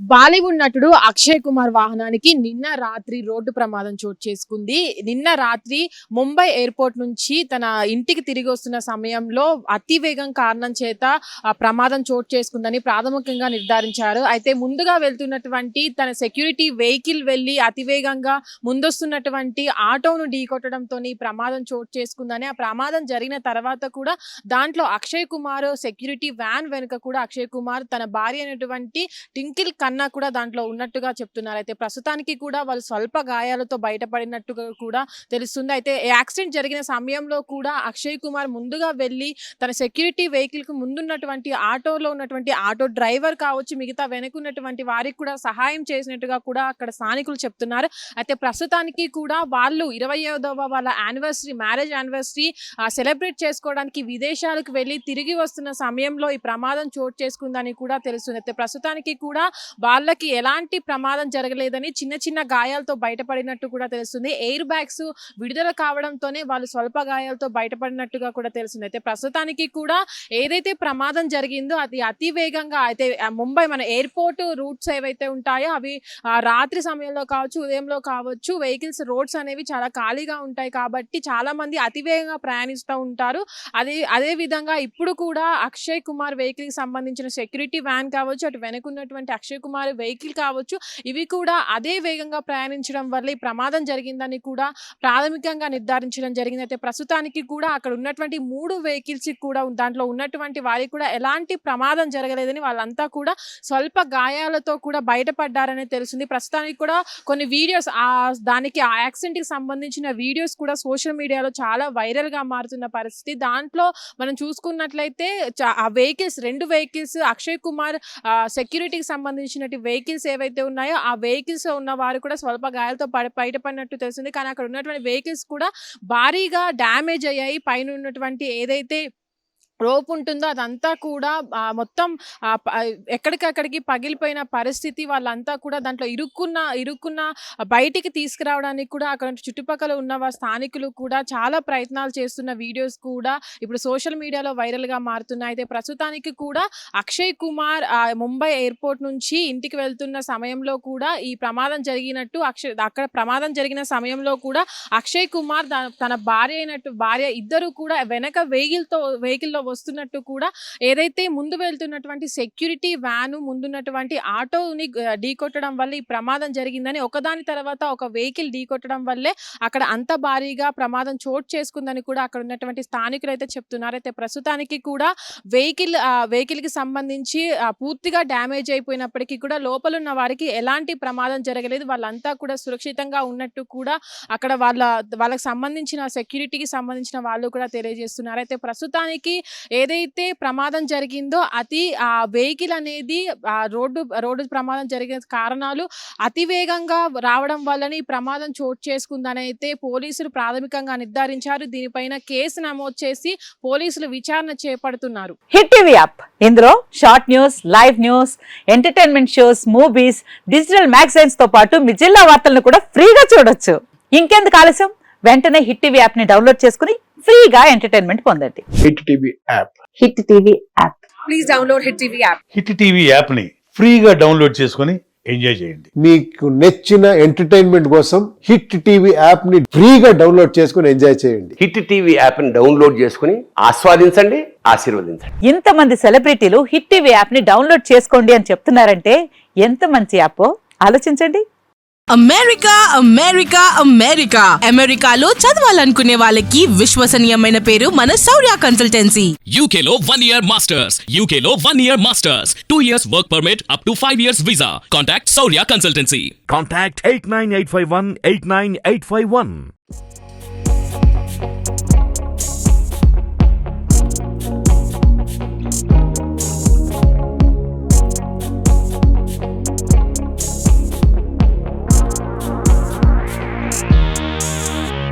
బాలీవుడ్ నటుడు అక్షయ్ కుమార్ వాహనానికి నిన్న రాత్రి రోడ్డు ప్రమాదం చోటు చేసుకుంది. నిన్న రాత్రి ముంబై ఎయిర్పోర్ట్ నుంచి తన ఇంటికి తిరిగి వస్తున్న సమయంలో అతి వేగం కారణం చేత ఆ ప్రమాదం చోటు చేసుకుందని ప్రాథమికంగా నిర్ధారించారు. అయితే ముందుగా వెళ్తున్నటువంటి తన సెక్యూరిటీ వెహికల్ వెళ్లి అతివేగంగా ముందొస్తున్నటువంటి ఆటోను ఢీకొట్టడంతో ప్రమాదం చోటు చేసుకుందని, ఆ ప్రమాదం జరిగిన తర్వాత కూడా దాంట్లో అక్షయ్ కుమార్ సెక్యూరిటీ వ్యాన్ వెనుక కూడా అక్షయ్ కుమార్ తన భార్య అయినటువంటి టింకిల్ కన్నా కూడా దాంట్లో ఉన్నట్టుగా చెప్తున్నారు. అయితే ప్రస్తుతానికి కూడా వాళ్ళు స్వల్ప గాయాలతో బయటపడినట్టుగా కూడా తెలుస్తుంది. అయితే యాక్సిడెంట్ జరిగిన సమయంలో కూడా అక్షయ్ కుమార్ ముందుగా వెళ్ళి తన సెక్యూరిటీ వెహికల్ కు ముందున్నటువంటి ఆటోలో ఉన్నటువంటి ఆటో డ్రైవర్ కావచ్చు, మిగతా వెనుకున్నటువంటి వారికి కూడా సహాయం చేసినట్టుగా కూడా అక్కడ స్థానికులు చెప్తున్నారు. అయితే ప్రస్తుతానికి కూడా వాళ్ళు 25వ వాళ్ళ మ్యారేజ్ యానివర్సరీ సెలబ్రేట్ చేసుకోవడానికి విదేశాలకు వెళ్ళి తిరిగి వస్తున్న సమయంలో ఈ ప్రమాదం చోటు చేసుకుందని కూడా తెలుస్తుంది. అయితే ప్రస్తుతానికి కూడా వాళ్ళకి ఎలాంటి ప్రమాదం జరగలేదని, చిన్న చిన్న గాయాలతో బయటపడినట్టు కూడా తెలుస్తుంది. ఎయిర్ బ్యాగ్స్ విడుదల కావడంతోనే వాళ్ళు స్వల్ప గాయాలతో బయటపడినట్టుగా కూడా తెలుస్తుంది. అయితే ప్రస్తుతానికి కూడా ఏదైతే ప్రమాదం జరిగిందో అది అతి వేగంగా అయితే ముంబై మన ఎయిర్పోర్ట్ రూట్స్ ఏవైతే ఉంటాయో అవి రాత్రి సమయంలో కావచ్చు, ఉదయంలో కావచ్చు, వెహికల్స్ రోడ్స్ అనేవి చాలా ఖాళీగా ఉంటాయి కాబట్టి చాలా మంది అతివేగంగా ప్రయాణిస్తూ ఉంటారు. అదే విధంగా ఇప్పుడు కూడా అక్షయ్ కుమార్ వెహికల్ కి సంబంధించిన సెక్యూరిటీ వ్యాన్ కావచ్చు, అటు వెనుకున్నటువంటి అక్షయ్ కుమార్ వెహికల్ కావచ్చు, ఇవి కూడా అదే వేగంగా ప్రయాణించడం వల్ల ఈ ప్రమాదం జరిగిందని కూడా ప్రాథమికంగా నిర్ధారించడం జరిగింది. అయితే ప్రస్తుతానికి కూడా అక్కడ ఉన్నటువంటి 3 వెహికల్స్ కూడా దాంట్లో ఉన్నటువంటి వారికి కూడా ఎలాంటి ప్రమాదం జరగలేదని, వాళ్ళంతా కూడా స్వల్ప గాయాలతో కూడా బయటపడ్డారని తెలుస్తుంది. ప్రస్తుతానికి కూడా కొన్ని వీడియోస్ దానికి ఆ యాక్సిడెంట్ కి సంబంధించిన వీడియోస్ కూడా సోషల్ మీడియాలో చాలా వైరల్ గా మారుతున్న పరిస్థితి. దాంట్లో మనం చూసుకున్నట్లయితే ఆ వెహికల్స్ 2 వెహికల్స్ అక్షయ్ కుమార్ సెక్యూరిటీకి సంబంధించినటువంటి వెహికల్స్ ఏవైతే ఉన్నాయో ఆ వెహికల్స్ ఉన్న వారు కూడా స్వల్ప గాయాలతో బయటపడినట్టు తెలిసింది. కానీ అక్కడ ఉన్నటువంటి వెహికల్స్ కూడా భారీగా డ్యామేజ్ అయ్యాయి. పైన ఉన్నటువంటి ఏదైతే రోప్ ఉంటుందో అదంతా కూడా మొత్తం ఎక్కడికక్కడికి పగిలిపోయిన పరిస్థితి. వాళ్ళంతా కూడా దాంట్లో ఇరుక్కున్న బయటికి తీసుకురావడానికి కూడా అక్కడ చుట్టుపక్కల ఉన్న స్థానికులు కూడా చాలా ప్రయత్నాలు చేస్తున్న వీడియోస్ కూడా ఇప్పుడు సోషల్ మీడియాలో వైరల్గా మారుతున్నాయి. అయితే ప్రస్తుతానికి కూడా అక్షయ్ కుమార్ ముంబై ఎయిర్పోర్ట్ నుంచి ఇంటికి వెళ్తున్న సమయంలో కూడా ఈ ప్రమాదం జరిగినట్టు అక్కడ ప్రమాదం జరిగిన సమయంలో కూడా అక్షయ్ కుమార్ తన భార్య ఇద్దరు కూడా వెనక వెహికల్లో వస్తున్నట్టు కూడా ఏదైతే ముందు వెళ్తున్నటువంటి సెక్యూరిటీ వ్యాను ముందున్నటువంటి ఆటోని ఢీకొట్టడం వల్ల ఈ ప్రమాదం జరిగిందని, ఒకదాని తర్వాత ఒక వెహికల్ ఢీకొట్టడం వల్లే అక్కడ అంత భారీగా ప్రమాదం చోటు చేసుకుందని కూడా అక్కడ ఉన్నటువంటి స్థానికులు అయితే చెప్తున్నారు. అయితే ప్రస్తుతానికి కూడా వెహికల్ కి సంబంధించి పూర్తిగా డ్యామేజ్ అయిపోయినప్పటికీ కూడా లోపల ఉన్న వారికి ఎలాంటి ప్రమాదం జరగలేదు. వాళ్ళంతా కూడా సురక్షితంగా ఉన్నట్టు కూడా అక్కడ వాళ్ళకి సంబంధించిన సెక్యూరిటీకి సంబంధించిన వాళ్ళు కూడా తెలియజేస్తున్నారు. అయితే ప్రస్తుతానికి ఏదైతే ప్రమాదం జరిగిందో ఆ వెహికల్ అనేది రోడ్డు ప్రమాదం జరిగిన కారణాలు అతి వేగంగా రావడం వల్లనే ఈ ప్రమాదం చోటు చేసుకుందని అయితే పోలీసులు ప్రాథమికంగా నిర్ధారించారు. దీనిపైన కేసు నమోదు చేసి పోలీసులు విచారణ చేపడుతున్నారు. హిట్ టీవీ యాప్, ఇందులో short news, live news, entertainment shows, movies, digital magazines తో పాటు మీ జిల్లా వార్తలను కూడా ఫ్రీగా చూడొచ్చు. ఇంకెందుకు ఆలస్యం, వెంటనే హిట్ టీవీ యాప్ ని డౌన్లోడ్ చేసుకుని ఫ్రీగా ఎంటర్టైన్మెంట్ పొందండి. Hit TV app. Hit TV app. Please download hit TV app. Hit TV app ని ఫ్రీగా డౌన్లోడ్ చేసుకుని ఎంజాయ్ చేయండి. మీకు నచ్చిన ఎంటర్టైన్మెంట్ కోసం హిట్ టీవీ యాప్ ని ఫ్రీగా డౌన్లోడ్ చేసుకుని ఎంజాయ్ చేయండి. హిట్ టీవీ యాప్ ని డౌన్లోడ్ చేసుకుని ఆస్వాదించండి, ఆశీర్వదించండి. ఇంతమంది సెలబ్రిటీలు హిట్ టీవీ యాప్ ని డౌన్లోడ్ చేసుకోండి అని చెప్తున్నారంటే ఎంత మంచి యాప్ ఆలోచించండి. అమెరికాలో చదవాలనుకునే వాళ్ళకి విశ్వసనీయమైన పేరు మన శౌర్య కన్సల్టెన్సీ. UK లో 1 year masters, 2 years work permit up to 5 years visa. Contact Saurya Consultancy. Contact 89851 89851.